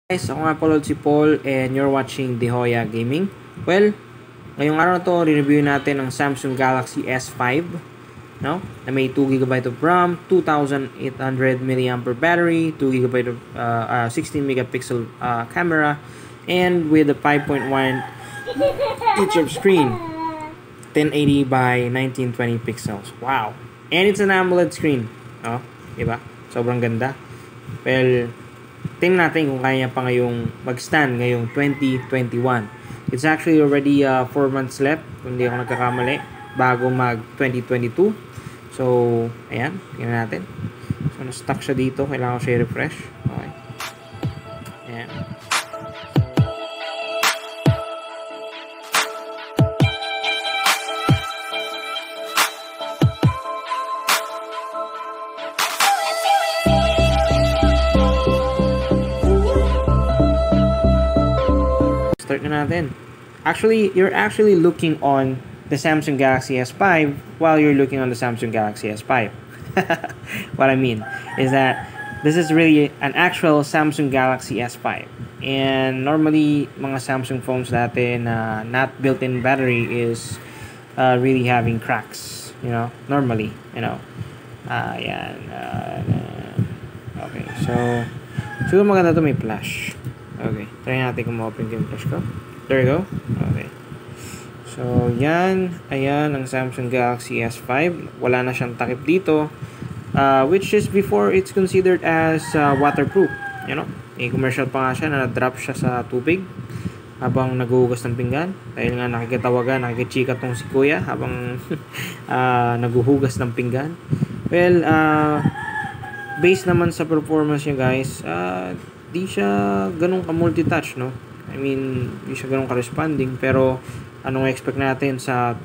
Guys, ako nga pala si Paul and you're watching The Hoya Gaming. Well, ngayong araw na to, re-review natin ang Samsung Galaxy S5, no? Na may 2GB of RAM, 2800 mAh battery, 2GB of 16 megapixel camera, and with a 5.1 inch of screen, 1080 by 1920 pixels. Wow! And it's an AMOLED screen, no? Diba? Sobrang ganda. Well, tingnan natin kung kaya pa ngayong mag-stand ngayong 2021. It's actually already 4 months left, kung hindi ako nagkakamali, bago mag 2022. So, ayan, tingnan natin. So, na-stuck siya dito. Kailangan ko siya refresh. Okay. Ayan. Start na natin. Actually, you're actually looking on the Samsung Galaxy S5 while you're looking on the Samsung Galaxy S5. What I mean is that this is really an actual Samsung Galaxy S5. And normally, mga Samsung phones dati na not built-in battery is really having cracks. You know, normally, you know. Yan. Okay, so siguro maganda to may flash. Okay, try natin kung ma-open yung flash ko. There you go. Okay. So, yan. Ayan, ang Samsung Galaxy S5. Wala na siyang takip dito. Which is before it's considered as waterproof. You know? Commercial pa nga siya na na-drop siya sa tubig habang naghuhugas ng pinggan. Dahil nga nakikitawagan, nakikichika tong si Kuya habang naghuhugas ng pinggan. Well, based naman sa performance niya guys, di siya ganun ka-multitouch, no? I mean, di siya ganun ka-responding. Pero, anong expect natin sa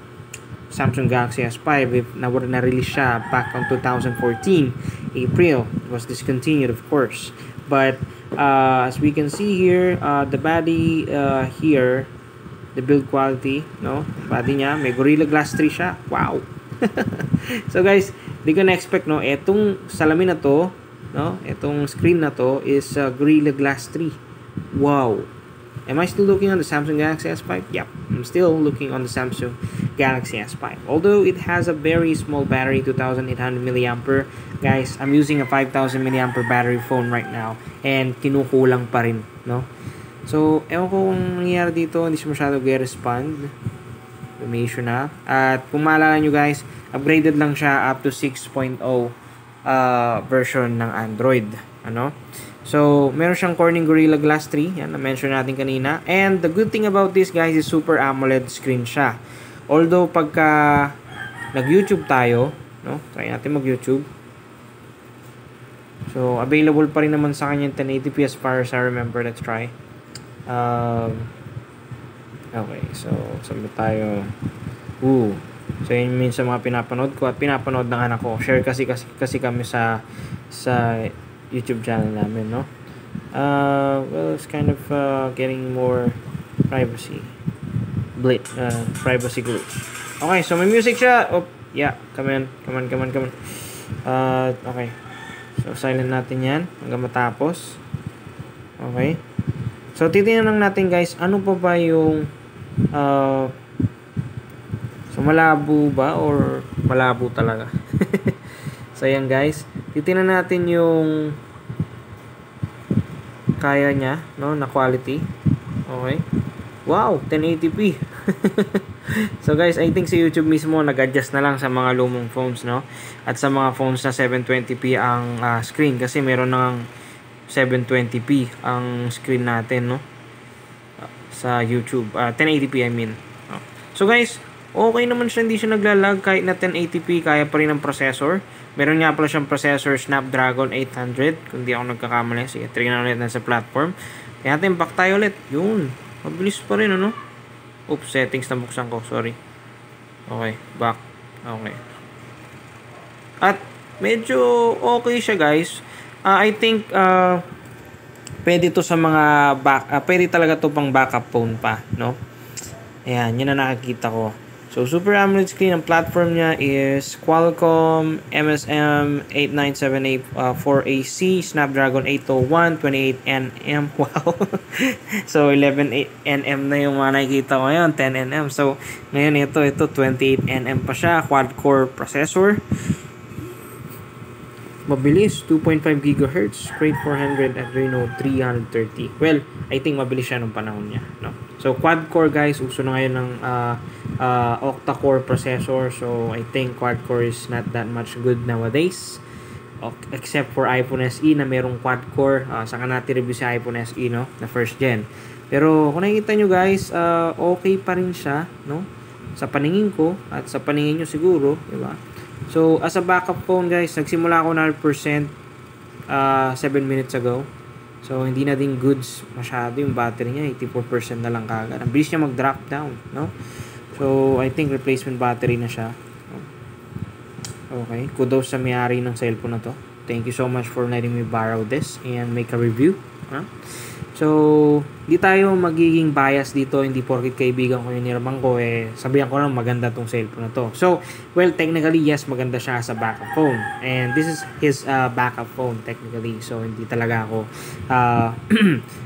Samsung Galaxy S5 if na-release siya back on 2014, April. It was discontinued, of course. But, as we can see here, the body here, the build quality, no? Body niya, may Gorilla Glass 3 siya. Wow! So, guys, di ko na-expect, no? Etong salamin na to, no, itong screen na to is Gorilla Glass 3. Wow. Am I still looking on the Samsung Galaxy S5? Yep, I'm still looking on the Samsung Galaxy S5. Although it has a very small battery, 2800 mAh. Guys, I'm using a 5000 mAh battery phone right now and kinukulang pa rin, no? So, ewan ko kung nangyayari dito, hindi siya masyado respond. May issue na. At kung maalala nyo guys, upgraded lang siya up to 6.0 version ng Android, ano? So, meron siyang Corning Gorilla Glass 3, yan na-mention natin kanina. And the good thing about this guys is super AMOLED screen siya. Although pagka nag-YouTube tayo, no? Try natin mag-YouTube. So, available pa rin naman sa kanya 1080p as far as I remember. Let's try. Okay, so saan ba tayo? So, yun means sa mga pinapanood ko at pinapanood ng anak ko. Share kasi kami sa YouTube channel namin, no? Well, it's kind of getting more privacy glitch. Okay, so may music siya. Oh, yeah, come on. Okay. So, silent natin yan hanggang matapos. Okay. So, titingnan lang natin guys, ano pa ba yung so, malabo ba or malabo talaga? So, ayan guys. Titingnan natin yung kaya niya, no, na quality. Okay. Wow, 1080p. So, guys, I think sa YouTube mismo nag-adjust na lang sa mga lumang phones, no? At sa mga phones na 720p ang screen kasi meron ng 720p ang screen natin, no? Sa YouTube. 1080p, I mean. So, guys, okay naman siya, hindi siya naglalag kahit na 1080p, kaya pa rin ang processor. Meron nga pala siyang processor Snapdragon 800, kung di ako nagkakamali. Sige, try na ulit na sa platform. Kaya natin, back tayo ulit. Yun, mabilis pa rin, ano? Oops, settings na buksan ko, sorry. Okay, back. Okay. At, medyo okay siya, guys. I think, pwede to sa mga pwede talaga to pang backup phone pa, no? Ayan, yun na nakikita ko. So, Super AMOLED screen, ang platform niya is Qualcomm MSM 8978 4AC, Snapdragon 801, 28nm. Wow! So, 11nm na yung mga nakikita ko ngayon, 10nm. So, ngayon ito 28nm pa siya, quad-core processor. Mabilis, 2.5 GHz, straight 400 Adreno 330. Well, I think mabilis siya nung panahon niya, no? So, quad-core guys, uso na ngayon ng octa-core processor. So, I think quad-core is not that much good nowadays. Except for iPhone SE na merong quad-core. Saka natin review si iPhone SE, no? Na first gen. Pero, kung nakikita nyo guys, okay pa rin siya, no? Sa paningin ko, at sa paningin nyo siguro, diba? So, as a backup phone guys, nagsimula ako 100% 7 minutes ago. So, hindi na din goods masyado yung battery niya. 84% na lang kagad. Ang bilis niya mag-drop down, no? So, I think replacement battery na siya. Okay. Kudos sa may-ari ng cellphone na to. Thank you so much for letting me borrow this and make a review. So, hindi tayo magiging bias dito. Hindi porket kaibigan ko yung nirabang ko, sabihan ko lang maganda tong cellphone na to. So, well, technically, yes, maganda siya sa backup phone. And this is his backup phone, technically. So, hindi talaga ako,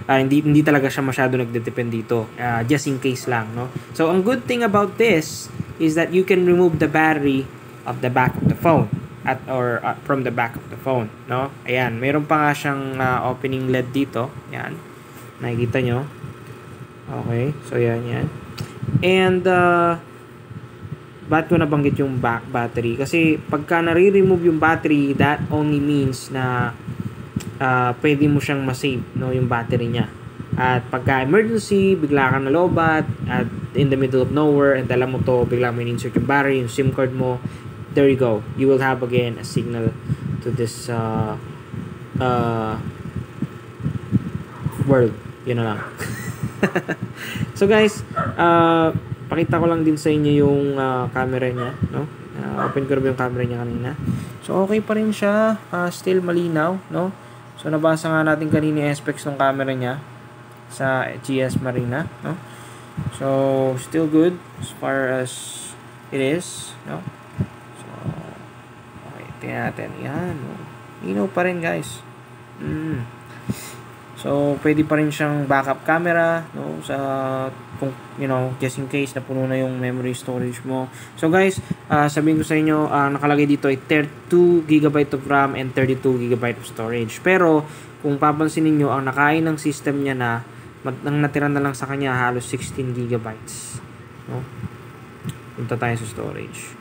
hindi talaga siya masyado nagdedepend dito. Just in case lang, no? So, ang good thing about this is that you can remove the battery of the back of the phone. Or from the back of the phone, no? Ayan, mayroon pa nga siyang opening LED dito. Ayan. Nakikita nyo. Okay. So, yan. And, ba't ko nabanggit yung back battery? Kasi, pagka nare-remove yung battery, that only means na pwede mo siyang masave, no? Yung battery niya. At pagka emergency, bigla ka nalobat, at in the middle of nowhere, and alam mo to, bigla mo insert yung battery, yung SIM card mo, there you go. You will have again a signal to this world. Yun na lang. So guys, pakita ko lang din sa inyo yung camera niya, no? Open ko rin yung camera niya kanina. So okay pa rin siya, still malinaw, no? So nabasa nga natin kanina yung specs ng camera niya sa GS Marina, no? So still good as far as it is, no? So okay, tingnan natin. Yan, no? Linaw pa rin guys. So, pwede pa rin siyang backup camera, no? Sa, kung, just in case na puno na yung memory storage mo. So, guys, sabihin ko sa inyo, nakalagay dito ay 32GB of RAM and 32GB of storage. Pero, kung papansin niyo ang nakain ng system niya ang natira na lang sa kanya, halos 16GB. No? Punta tayo sa storage.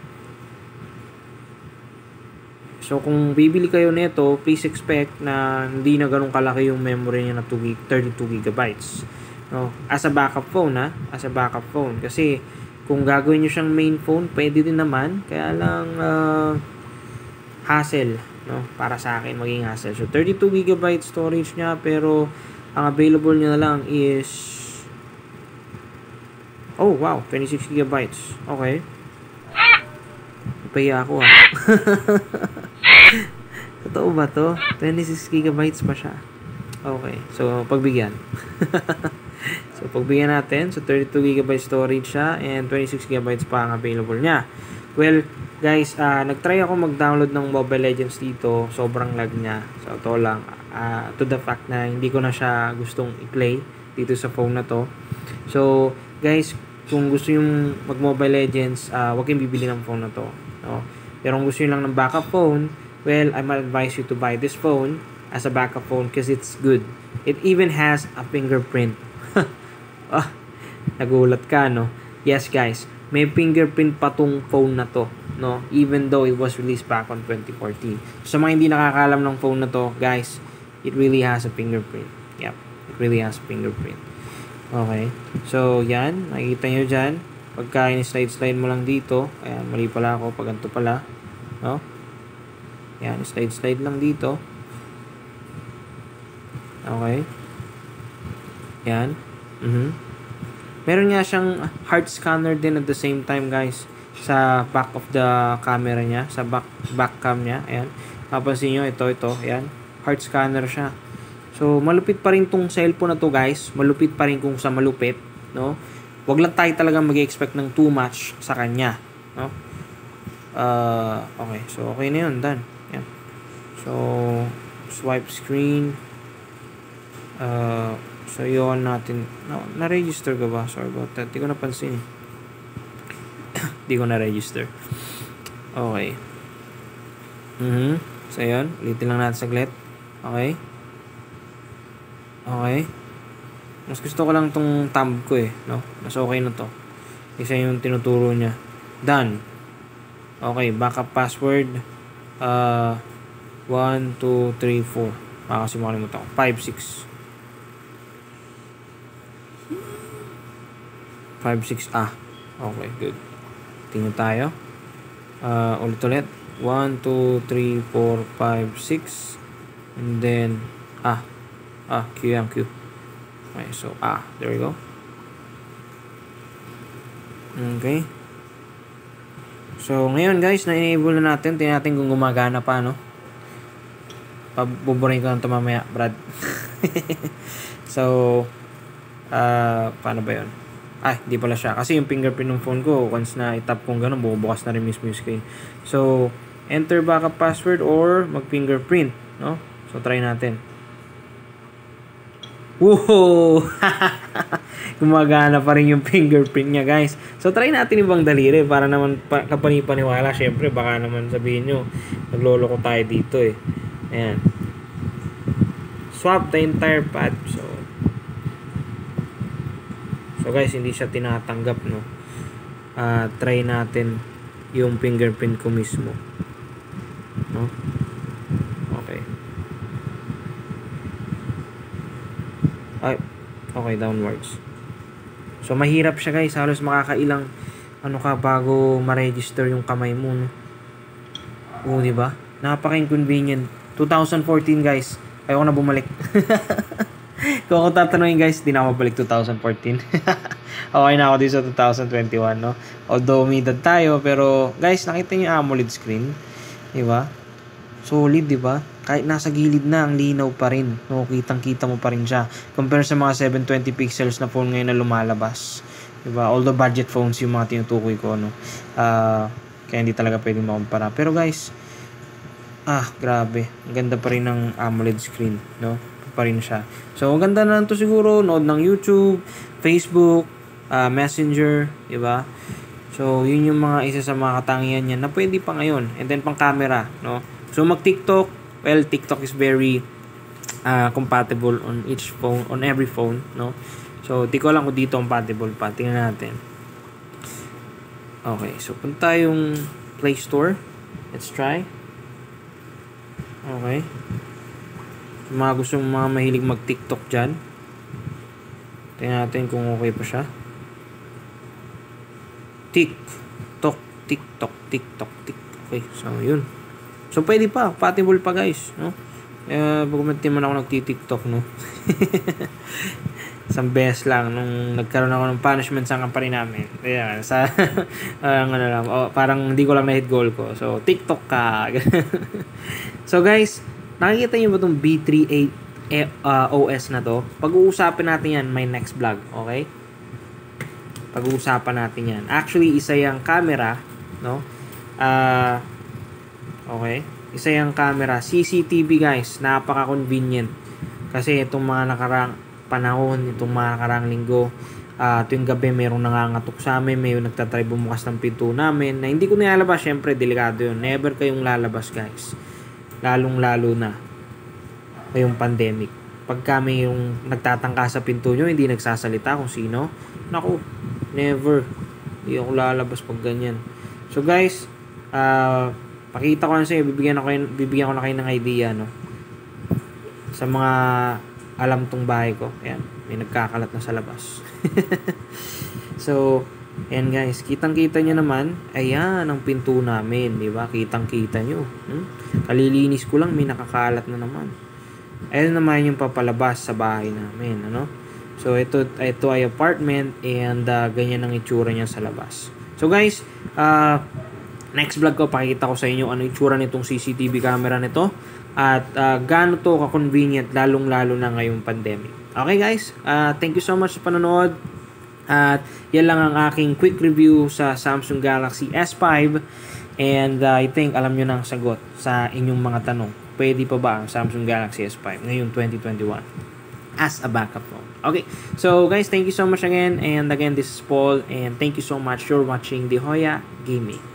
So, kung bibili kayo nito, please expect na hindi na ganun kalaki yung memory niya na 32GB. No? As a backup phone, As a backup phone. Kasi, kung gagawin nyo siyang main phone, pwede din naman. Kaya lang, hassle. No? Para sa akin, maging hassle. So, 32GB storage niya, pero ang available niya na lang is... Oh, wow. 26GB. Okay. Paya ako, Totoo ba to? 26GB pa siya. Okay. So, pagbigyan. So, pagbigyan natin. So, 32GB storage siya and 26GB pa ang available niya. Well, guys, nagtry ako mag-download ng Mobile Legends dito. Sobrang lag niya. So, ito lang. To the fact na hindi ko na siya gustong i-play dito sa phone na to. So, guys, kung gusto yung mag-Mobile Legends, huwag kayong bibili ng phone na to. No? Pero kung gusto nyo lang ng backup phone, well, I might advise you to buy this phone as a backup phone because it's good. It even has a fingerprint. Nagulat ka, no? Yes, guys. May fingerprint pa tong phone na to, no? Even though it was released back on 2014. So, sa mga hindi nakakaalam ng phone na to, guys, it really has a fingerprint. Yep. It really has a fingerprint. Okay. So, yan. Nakikita nyo dyan. Pagka in-slide mo lang dito. Ayan, mali pala ako. Pag ganito pala. No? Yan, slide lang dito. Okay. Yan. Meron nga siyang heart scanner din at the same time, guys. Sa back of the camera niya. Sa back cam niya. Ayan. Papansin nyo, ito. Ayan. Heart scanner siya. So, malupit pa rin tong cellphone na to, guys. Malupit pa rin kung sa malupit. No? Wag lang tayo talaga mag-expect ng too much sa kanya, no? Okay. So, okay na yun. Done. Yan. So, swipe screen. So, yun natin. No, na-register ka ba? Sorry about that. Di ko napansin eh. Di ko na-register. Okay. So, yun. Ulitin lang natin saglit. Okay. Okay. Mas gusto ko lang tong thumb ko eh. No? Mas okay na to. Isa yung tinuturo niya. Done. Okay. Backup password. 1, 2, 3, 4. Kasi makalimutan ko. 5, 6. 5, 6. Okay. Good. Tingnan tayo. Ulit-ulit. 1, 2, 3, 4, 5, 6. And then, Q yan, Q. Okay, so, there we go. Okay. So, ngayon guys, na-enable na natin. Tingnan natin kung gumagana pa, no? Pabuburin ko lang ito mamaya, Brad. So, paano ba yun? Di pala siya. Kasi yung fingerprint ng phone ko, once na itap kong gano'n, bubukas na rin mismo yung screen. So, enter backup password or mag-fingerprint, no? So, try natin. Woohoo! Gumagana pa rin yung fingerprint niya, guys. So, try natin ibang daliri para naman kapanipaniwala. Siyempre, baka naman sabihin nyo, nagloloko tayo dito eh. Ayan. Swap the entire pad. So guys, hindi siya tinatanggap, no? Try natin yung fingerprint ko mismo. No? Okay. Okay, downwards. So mahirap siya guys, halos makakailang bago ma-register yung kamay mo, no? Oo, di ba? Napaka-inconvenient. 2014 guys, ayoko na bumalik. Kung ako tatanungin guys, di na ako mabalik 2014. Okay na ako dito sa 2021, no? Although umidad tayo, pero guys, nakita niyo yung AMOLED screen, di ba? Solid, di ba? Kahit nasa gilid na, ang linaw pa rin, no? Kitang-kita mo pa rin siya. Compare sa mga 720 pixels na phone ngayon na lumalabas, di ba? Although budget phones yung mga tinutukoy ko, no? Kaya hindi talaga pwedeng makumpara. Pero guys, grabe. Ang ganda pa rin ng AMOLED screen, no? Pa rin siya. So, ang ganda na to siguro, nood ng YouTube, Facebook, Messenger, di ba? So, yun yung mga isa sa mga katangian niya na pwede pa ngayon. And then, pang camera, no? So, mag-TikTok, well, TikTok is very compatible on each phone, on every phone, no? So, di ko alam kung dito compatible pa. Tingnan natin. Okay, so, punta yung Play Store. Let's try. Okay. Mga gusto mga mahilig mag-TikTok dyan. Tingnan natin kung okay pa siya. TikTok. Okay, so yun. So pwede pa, compatible pa guys, no? Bagumantin man ako nagti-TikTok, no? Isang beses lang nung nagkaroon ako ng punishment sa company namin. Ayan, sa parang hindi ko lang na-hit goal ko. So TikTok ka. So guys, nakikita niyo ba itong B38 OS na to? Pag-uusapin natin yan my next vlog, okay? Pag-uusapan natin yan. Actually, isa yung camera, no? Okay. Isa yung camera. CCTV guys, napaka-convenient. Kasi itong mga nakarang panahon, itong mga nakarang linggo, tuwing gabi mayroong nangangatok sa amin, may nagtatry bumukas ng pinto namin, na hindi ko nilalabas, syempre, delikado yun. Never kayong lalabas guys. Lalong-lalo na ngayong pandemic. Pagka may yung nagtatangka sa pinto nyo, hindi nagsasalita kung sino, naku, never. Hindi ako lalabas pag ganyan. So guys, pakita ko na sa iyo, bibigyan ko na kayo ng idea, no? Sa mga alam tong bahay ko. Ayan, may nagkakalat na sa labas. So, ayan guys, kitang-kita nyo naman, ayan ang pinto namin, di ba? Kitang-kita nyo. Kalilinis ko lang, may nakakalat na naman. Ayan naman yung papalabas sa bahay namin, ano? So, ito ay apartment and ganyan ang itsura niya sa labas. So, guys, next vlog ko, pakikita ko sa inyo ano itsura nitong CCTV camera nito at gaano to ka-convenient lalong-lalo na ngayong pandemic. Okay, guys? Thank you so much sa panonood. At yan lang ang aking quick review sa Samsung Galaxy S5. And I think alam nyo na ang sagot sa inyong mga tanong. Pwede pa ba ang Samsung Galaxy S5 ngayong 2021 as a backup phone? Okay, so guys, thank you so much again. And again, this is Paul. And thank you so much for watching the Hoya Gaming.